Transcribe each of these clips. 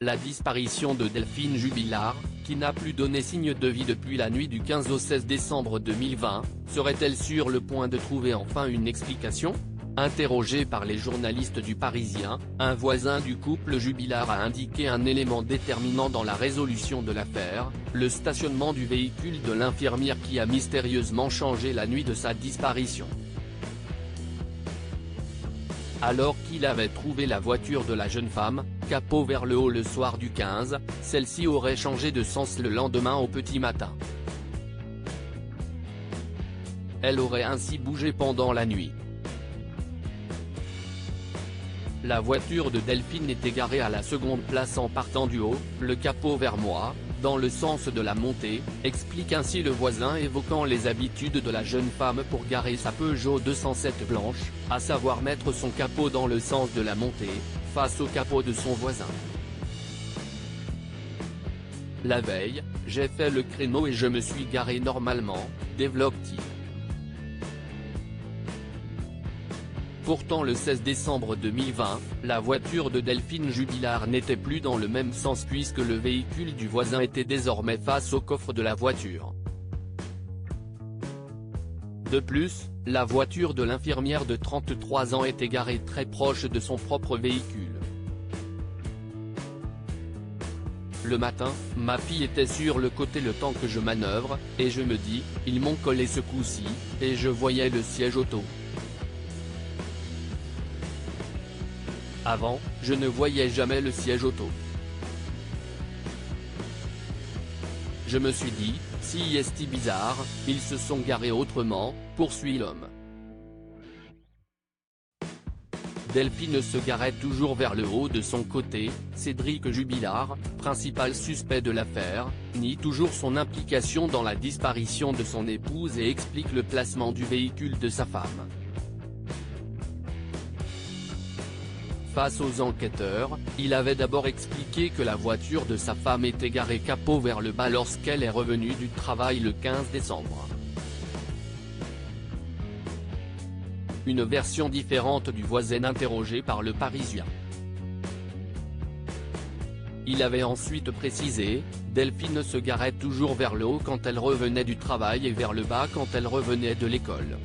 La disparition de Delphine Jubilard, qui n'a plus donné signe de vie depuis la nuit du 15 au 16 décembre 2020, serait-elle sur le point de trouver enfin une explication ? Interrogé par les journalistes du Parisien, un voisin du couple Jubilard a indiqué un élément déterminant dans la résolution de l'affaire, le stationnement du véhicule de l'infirmière qui a mystérieusement changé la nuit de sa disparition. Alors qu'il avait trouvé la voiture de la jeune femme, capot vers le haut le soir du 15, celle-ci aurait changé de sens le lendemain au petit matin. Elle aurait ainsi bougé pendant la nuit. La voiture de Delphine était garée à la seconde place en partant du haut, le capot vers moi, dans le sens de la montée, explique ainsi le voisin évoquant les habitudes de la jeune femme pour garer sa Peugeot 207 blanche, à savoir mettre son capot dans le sens de la montée, face au capot de son voisin. La veille, j'ai fait le créneau et je me suis garé normalement, développe-t-il. Pourtant le 16 décembre 2020, la voiture de Delphine Jubilard n'était plus dans le même sens puisque le véhicule du voisin était désormais face au coffre de la voiture. De plus, la voiture de l'infirmière de 33 ans était garée très proche de son propre véhicule. Le matin, ma fille était sur le côté le temps que je manœuvre, et je me dis, ils m'ont collé ce coup-ci, et je voyais le siège auto. Avant, je ne voyais jamais le siège auto. Je me suis dit, si est bizarre, ils se sont garés autrement, poursuit l'homme. Delphine se garait toujours vers le haut de son côté. Cédric Jubilard, principal suspect de l'affaire, nie toujours son implication dans la disparition de son épouse et explique le placement du véhicule de sa femme. Face aux enquêteurs, il avait d'abord expliqué que la voiture de sa femme était garée capot vers le bas lorsqu'elle est revenue du travail le 15 décembre. Une version différente du voisin interrogé par le Parisien. Il avait ensuite précisé, Delphine se garait toujours vers le haut quand elle revenait du travail et vers le bas quand elle revenait de l'école.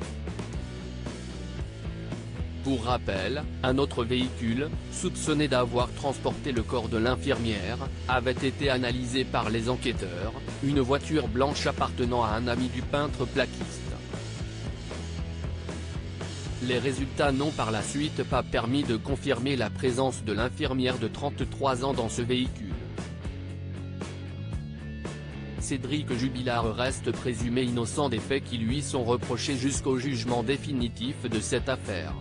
Pour rappel, un autre véhicule, soupçonné d'avoir transporté le corps de l'infirmière, avait été analysé par les enquêteurs, une voiture blanche appartenant à un ami du peintre plaquiste. Les résultats n'ont par la suite pas permis de confirmer la présence de l'infirmière de 33 ans dans ce véhicule. Cédric Jubilard reste présumé innocent des faits qui lui sont reprochés jusqu'au jugement définitif de cette affaire.